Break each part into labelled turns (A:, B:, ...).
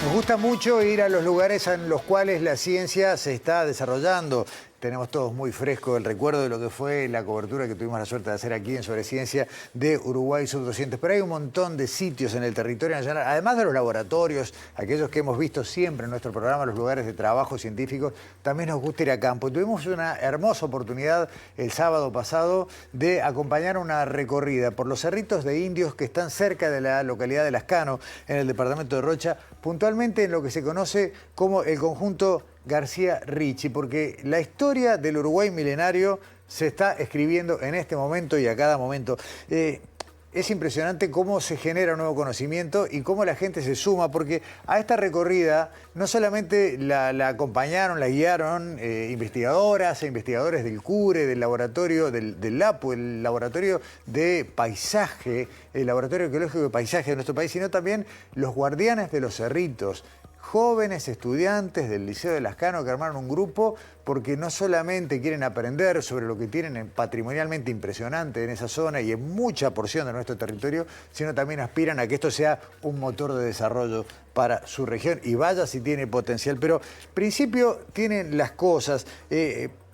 A: Nos gusta mucho ir a los lugares en los cuales la ciencia se está desarrollando. Tenemos todos muy fresco el recuerdo de lo que fue la cobertura que tuvimos la suerte de hacer aquí en Sobre Ciencia de Uruguay Sub-200. Pero hay un montón de sitios en el territorio nacional, además de los laboratorios, aquellos que hemos visto siempre en nuestro programa, los lugares de trabajo científicos, también nos gusta ir a campo. Tuvimos una hermosa oportunidad el sábado pasado de acompañar una recorrida por los cerritos de indios que están cerca de la localidad de Lascano, en el departamento de Rocha, puntualmente en lo que se conoce como el conjunto García Ricci, porque la historia del Uruguay milenario se está escribiendo en este momento y a cada momento. Es impresionante cómo se genera un nuevo conocimiento y cómo la gente se suma, porque a esta recorrida no solamente la acompañaron, la guiaron investigadoras e investigadores del CURE, del laboratorio del LAPU, el laboratorio de paisaje, el laboratorio arqueológico de paisaje de nuestro país, sino también los guardianes de los cerritos, jóvenes estudiantes del Liceo de Lascano que armaron un grupo porque no solamente quieren aprender sobre lo que tienen patrimonialmente impresionante en esa zona y en mucha porción de nuestro territorio, sino también aspiran a que esto sea un motor de desarrollo para su región. Y vaya si tiene potencial, pero al principio tienen las cosas.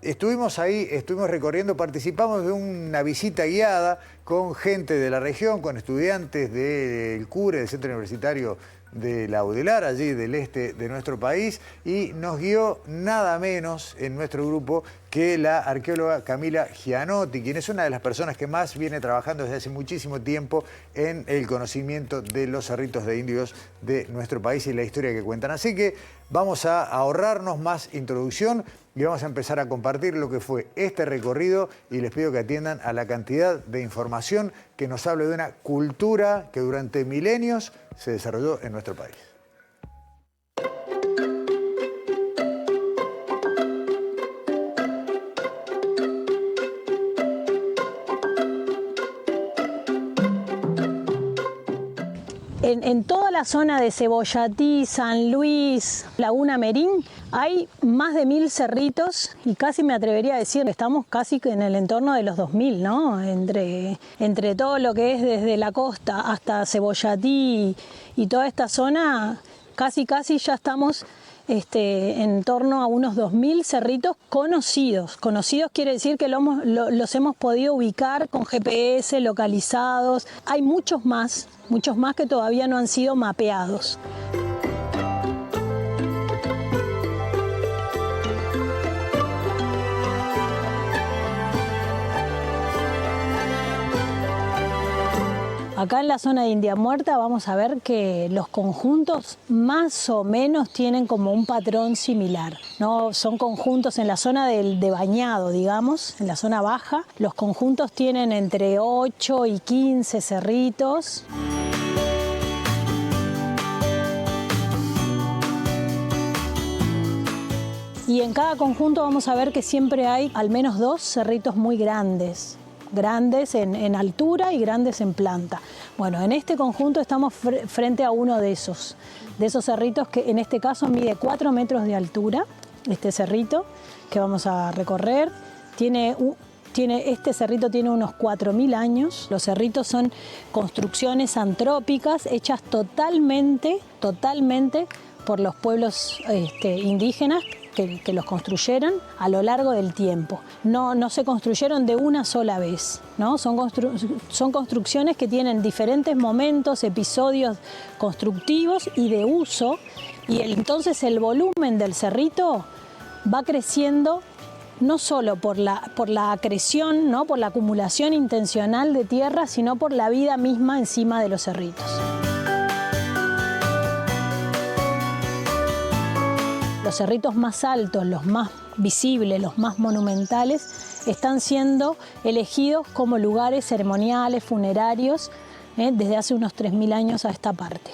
A: Estuvimos ahí, estuvimos recorriendo, participamos de una visita guiada con gente de la región, con estudiantes del CURE, del Centro Universitario de la UDELAR, allí del este de nuestro país, y nos guió nada menos en nuestro grupo que la arqueóloga Camila Gianotti, quien es una de las personas que más viene trabajando desde hace muchísimo tiempo en el conocimiento de los cerritos de indios de nuestro país y la historia que cuentan. Así que vamos a ahorrarnos más introducción y vamos a empezar a compartir lo que fue este recorrido, y les pido que atiendan a la cantidad de información que nos hable de una cultura que durante milenios se desarrolló en nuestro país.
B: En toda la zona de Cebollatí, San Luis, Laguna Merín, hay más de 1000 cerritos y casi me atrevería a decir que estamos casi en el entorno de los 2000, ¿no? Entre todo lo que es desde la costa hasta Cebollatí y toda esta zona, casi ya estamos en torno a unos 2000 cerritos conocidos. Conocidos quiere decir que los hemos podido ubicar con GPS, localizados. Hay muchos más que todavía no han sido mapeados. Acá en la zona de India Muerta vamos a ver que los conjuntos más o menos tienen como un patrón similar, ¿no? Son conjuntos en la zona de bañado, digamos, en la zona baja. Los conjuntos tienen entre 8 y 15 cerritos. Y en cada conjunto vamos a ver que siempre hay al menos 2 cerritos muy grandes en altura y grandes en planta. Bueno, en este conjunto estamos frente a uno de esos cerritos que en este caso mide 4 metros de altura, este cerrito que vamos a recorrer. Este cerrito tiene unos 4000 años. Los cerritos son construcciones antrópicas hechas totalmente por los pueblos indígenas que los construyeron a lo largo del tiempo. No se construyeron de una sola vez, ¿no? Son construcciones que tienen diferentes momentos, episodios constructivos y de uso, y entonces el volumen del cerrito va creciendo no solo por la acreción, ¿no? Por la acumulación intencional de tierra, sino por la vida misma encima de los cerritos. Los cerritos más altos, los más visibles, los más monumentales, están siendo elegidos como lugares ceremoniales, funerarios, desde hace unos 3000 años a esta parte.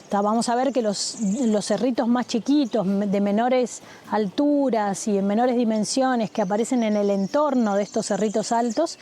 B: Vamos a ver que los cerritos más chiquitos, de menores alturas y en menores dimensiones, que aparecen en el entorno de estos cerritos altos,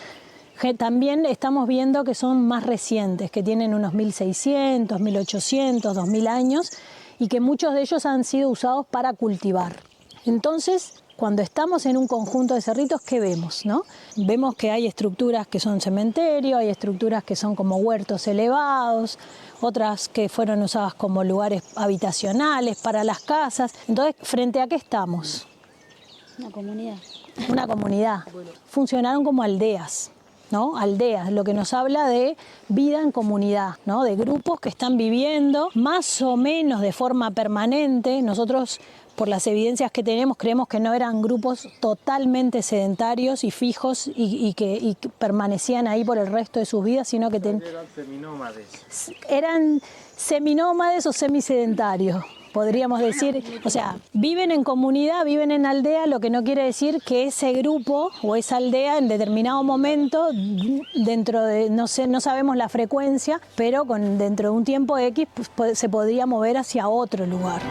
B: también estamos viendo que son más recientes, que tienen unos 1600, 1800, 2000 años, y que muchos de ellos han sido usados para cultivar. Entonces, cuando estamos en un conjunto de cerritos, ¿qué vemos, no? Vemos que hay estructuras que son cementerio, hay estructuras que son como huertos elevados, otras que fueron usadas como lugares habitacionales para las casas. Entonces, ¿frente a qué estamos?
C: Una comunidad.
B: Una comunidad. Funcionaron como aldeas, ¿no? Aldeas, lo que nos habla de vida en comunidad, ¿no? De grupos que están viviendo más o menos de forma permanente. Nosotros, por las evidencias que tenemos, creemos que no eran grupos totalmente sedentarios y fijos y que permanecían ahí por el resto de sus vidas, sino que
D: eran seminómades.
B: Eran seminómades o semisedentarios, podríamos decir. O sea, viven en comunidad, viven en aldea, lo que no quiere decir que ese grupo o esa aldea en determinado momento, dentro de, no sabemos la frecuencia, pero dentro de un tiempo X pues, se podría mover hacia otro lugar.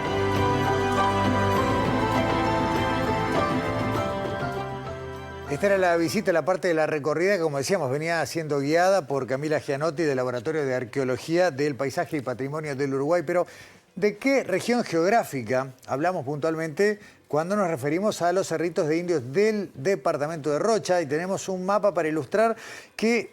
A: Esta era la visita, la parte de la recorrida que, como decíamos, venía siendo guiada por Camila Gianotti del Laboratorio de Arqueología del Paisaje y Patrimonio del Uruguay. Pero, ¿de qué región geográfica hablamos puntualmente cuando nos referimos a los cerritos de indios del departamento de Rocha? Y tenemos un mapa para ilustrar que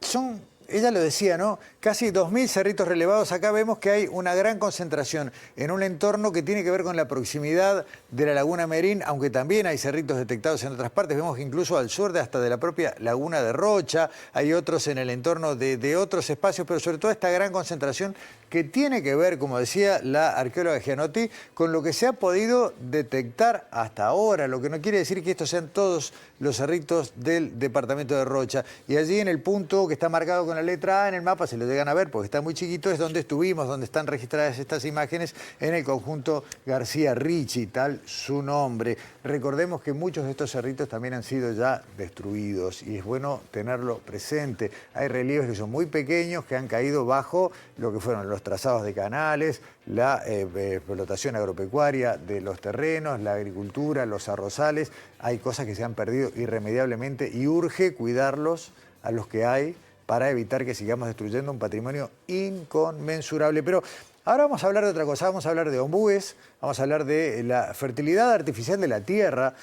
A: son, ella lo decía, ¿no? Casi 2.000 cerritos relevados. Acá vemos que hay una gran concentración en un entorno que tiene que ver con la proximidad de la Laguna Merín, aunque también hay cerritos detectados en otras partes. Vemos que incluso al sur hasta de la propia Laguna de Rocha, hay otros en el entorno de otros espacios, pero sobre todo esta gran concentración que tiene que ver, como decía la arqueóloga Gianotti, con lo que se ha podido detectar hasta ahora, lo que no quiere decir que estos sean todos los cerritos del departamento de Rocha. Y allí en el punto que está marcado con la letra A en el mapa, se lo llegan a ver porque está muy chiquito, es donde estuvimos, donde están registradas estas imágenes en el conjunto García Ricci, tal su nombre. Recordemos que muchos de estos cerritos también han sido ya destruidos y es bueno tenerlo presente. Hay relieves que son muy pequeños, que han caído bajo lo que fueron los trazados de canales, la explotación agropecuaria de los terrenos, la agricultura, los arrozales. Hay cosas que se han perdido irremediablemente y urge cuidarlos a los que hay para evitar que sigamos destruyendo un patrimonio inconmensurable. Pero ahora vamos a hablar de otra cosa, vamos a hablar de ombúes, vamos a hablar de la fertilidad artificial de la tierra,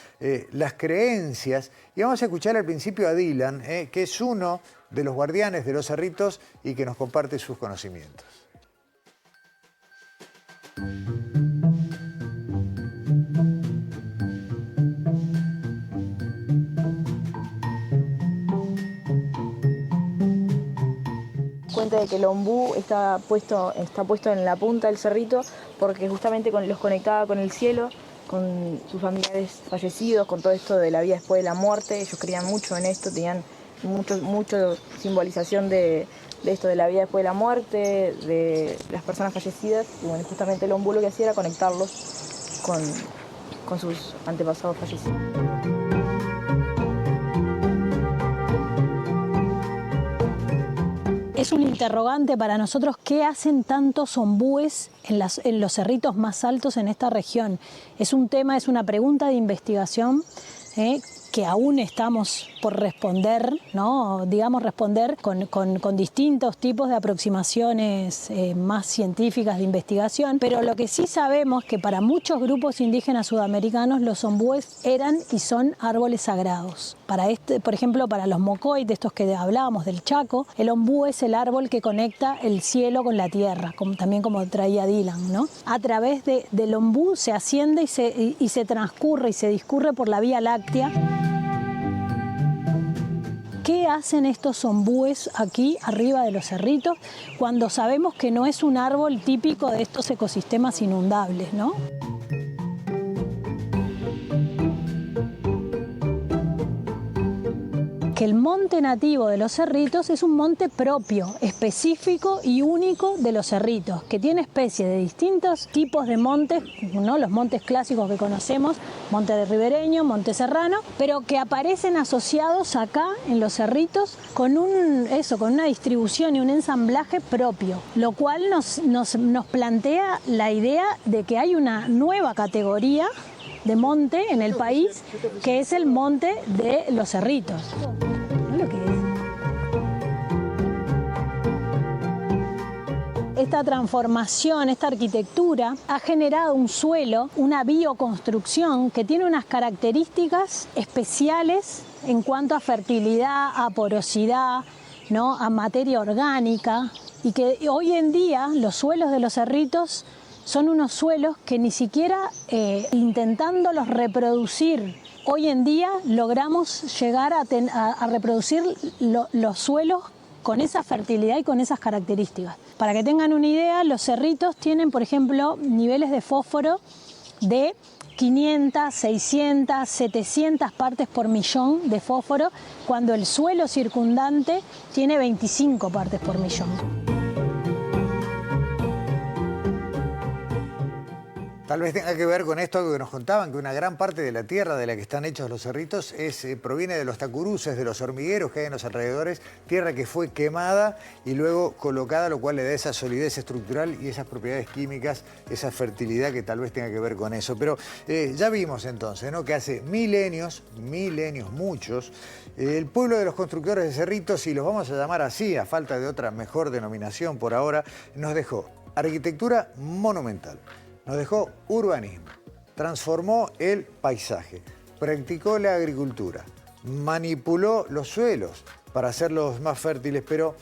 A: las creencias, y vamos a escuchar al principio a Dylan, que es uno de los guardianes de los cerritos y que nos comparte sus conocimientos.
E: Cuenta de que el ombú está puesto en la punta del cerrito porque justamente los conectaba con el cielo, con sus familiares fallecidos, con todo esto de la vida después de la muerte. Ellos creían mucho en esto, tenían mucho simbolización de esto de la vida después de la muerte, de las personas fallecidas. Y bueno, justamente el ombú lo que hacía era conectarlos con sus antepasados fallecidos.
B: Es un interrogante para nosotros qué hacen tantos ombúes en los cerritos más altos en esta región. Es un tema, es una pregunta de investigación que aún estamos por responder, ¿no? Digamos, responder con distintos tipos de aproximaciones más científicas de investigación, pero lo que sí sabemos es que para muchos grupos indígenas sudamericanos los ombúes eran y son árboles sagrados. Por ejemplo, para los mocoy, de estos que hablábamos del Chaco, el ombú es el árbol que conecta el cielo con la tierra, también como traía Dylan, ¿no? A través del ombú se asciende y se transcurre y se discurre por la Vía Láctea. ¿Qué hacen estos ombúes aquí arriba de los cerritos cuando sabemos que no es un árbol típico de estos ecosistemas inundables, ¿no? Que el monte nativo de los cerritos es un monte propio, específico y único de los cerritos, que tiene especies de distintos tipos de montes, ¿no? Los montes clásicos que conocemos, monte de ribereño, monte serrano, pero que aparecen asociados acá en los cerritos con una distribución y un ensamblaje propio, lo cual nos plantea la idea de que hay una nueva categoría de monte en el país, que es el monte de los cerritos. ¿No lo que es? Esta transformación, esta arquitectura ha generado un suelo, una bioconstrucción que tiene unas características especiales en cuanto a fertilidad, a porosidad, ¿no?, a materia orgánica, y que hoy en día los suelos de los cerritos son unos suelos que ni siquiera intentándolos reproducir, hoy en día logramos llegar a reproducir los suelos con esa fertilidad y con esas características. Para que tengan una idea, los cerritos tienen, por ejemplo, niveles de fósforo de 500, 600, 700 partes por millón de fósforo, cuando el suelo circundante tiene 25 partes por millón.
A: Tal vez tenga que ver con esto algo que nos contaban, que una gran parte de la tierra de la que están hechos los cerritos proviene de los tacuruces, de los hormigueros que hay en los alrededores, tierra que fue quemada y luego colocada, lo cual le da esa solidez estructural y esas propiedades químicas, esa fertilidad que tal vez tenga que ver con eso. Pero ya vimos entonces, ¿no?, que hace milenios, muchos, el pueblo de los constructores de cerritos, y los vamos a llamar así, a falta de otra mejor denominación por ahora, nos dejó arquitectura monumental. Nos dejó urbanismo, transformó el paisaje, practicó la agricultura, manipuló los suelos para hacerlos más fértiles, pero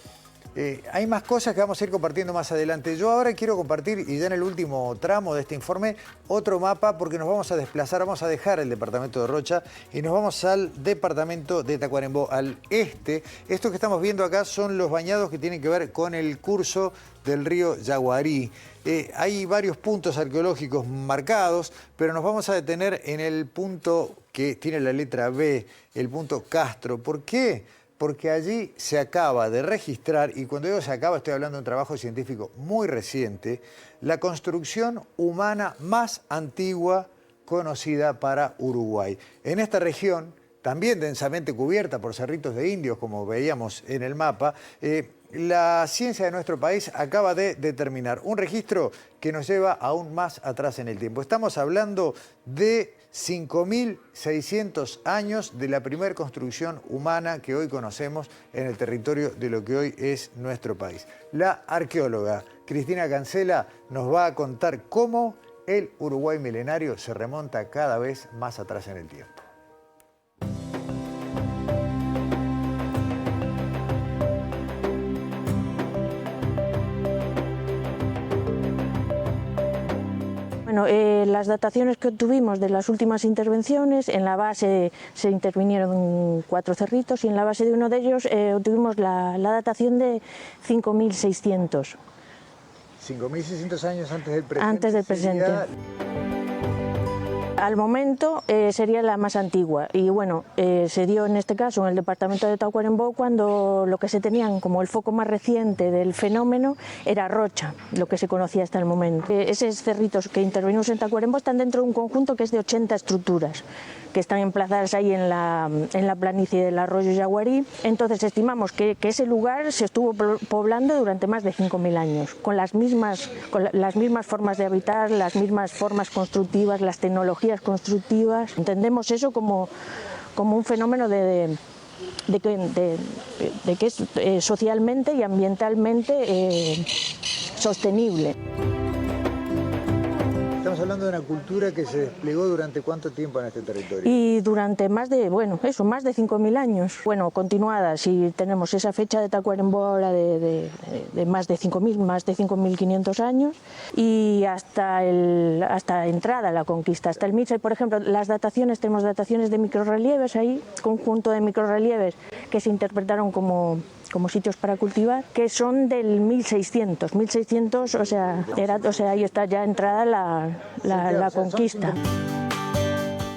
A: hay más cosas que vamos a ir compartiendo más adelante. Yo ahora quiero compartir, y ya en el último tramo de este informe, otro mapa, porque nos vamos a desplazar, vamos a dejar el departamento de Rocha y nos vamos al departamento de Tacuarembó, al este. Estos que estamos viendo acá son los bañados que tienen que ver con el curso del río Yaguarí. Hay varios puntos arqueológicos marcados, pero nos vamos a detener en el punto que tiene la letra B, el punto Castro. ¿Por qué? Porque allí se acaba de registrar, y cuando digo se acaba estoy hablando de un trabajo científico muy reciente, la construcción humana más antigua conocida para Uruguay. En esta región, también densamente cubierta por cerritos de indios, como veíamos en el mapa, la ciencia de nuestro país acaba de determinar un registro que nos lleva aún más atrás en el tiempo. Estamos hablando de 5.600 años de la primera construcción humana que hoy conocemos en el territorio de lo que hoy es nuestro país. La arqueóloga Cristina Cancela nos va a contar cómo el Uruguay milenario se remonta cada vez más atrás en el tiempo.
C: Bueno, las dataciones que obtuvimos de las últimas intervenciones, en la base se intervinieron 4 cerritos y en la base de uno de ellos obtuvimos la datación de 5.600.
A: 5.600 años antes del presente.
C: Antes del presente. Al momento sería la más antigua y bueno, se dio en este caso en el departamento de Tacuarembó cuando lo que se tenían como el foco más reciente del fenómeno era Rocha, lo que se conocía hasta el momento. Esos cerritos que intervenimos en Tacuarembó están dentro de un conjunto que es de 80 estructuras que están emplazadas ahí en la planicie del arroyo Yaguarí. Entonces estimamos que ese lugar se estuvo poblando durante más de 5.000 años, con las mismas formas de habitar, las mismas formas constructivas, las tecnologías constructivas. Entendemos eso como un fenómeno de que es socialmente y ambientalmente sostenible.
A: Estamos hablando de una cultura que se desplegó durante ¿cuánto tiempo en este territorio?
C: Y durante más de 5.000 años. Bueno, continuada, si tenemos esa fecha de Tacuarembó ahora de más de 5.500 años y hasta entrada a la conquista, hasta el 1000, por ejemplo, las dataciones, tenemos dataciones de microrrelieves ahí, conjunto de microrrelieves que se interpretaron como sitios para cultivar, que son del 1600, o sea, ahí está ya entrada la conquista.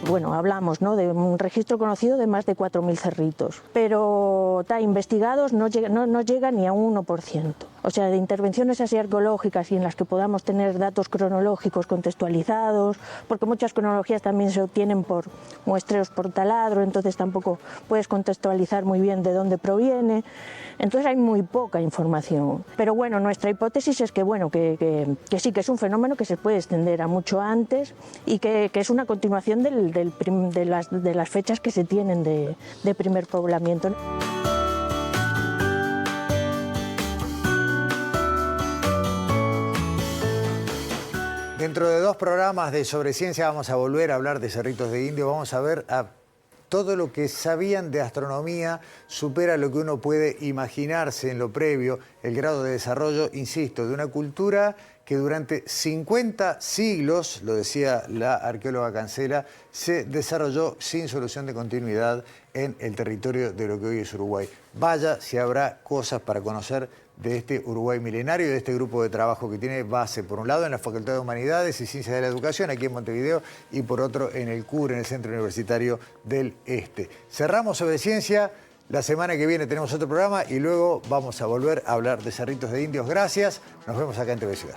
C: Bueno, hablamos, ¿no?, de un registro conocido de más de 4.000 cerritos, pero investigados no llega ni a un 1%. O sea, de intervenciones así arqueológicas y en las que podamos tener datos cronológicos contextualizados, porque muchas cronologías también se obtienen por muestreos por taladro, entonces tampoco puedes contextualizar muy bien de dónde proviene. Entonces hay muy poca información. Pero bueno, nuestra hipótesis es que sí, que es un fenómeno que se puede extender a mucho antes y que es una continuación de las fechas que se tienen de primer poblamiento.
A: Dentro de 2 programas de Sobre Ciencia vamos a volver a hablar de cerritos de indio, vamos a ver a todo lo que sabían de astronomía supera lo que uno puede imaginarse en lo previo, el grado de desarrollo, insisto, de una cultura que durante 50 siglos, lo decía la arqueóloga Cancela, se desarrolló sin solución de continuidad en el territorio de lo que hoy es Uruguay. Vaya si habrá cosas para conocer de este Uruguay milenario y de este grupo de trabajo que tiene base, por un lado, en la Facultad de Humanidades y Ciencias de la Educación, aquí en Montevideo, y por otro, en el CUR, en el Centro Universitario del Este. Cerramos sobre ciencia. La semana que viene tenemos otro programa y luego vamos a volver a hablar de cerritos de indios. Gracias. Nos vemos acá en TV Ciudad.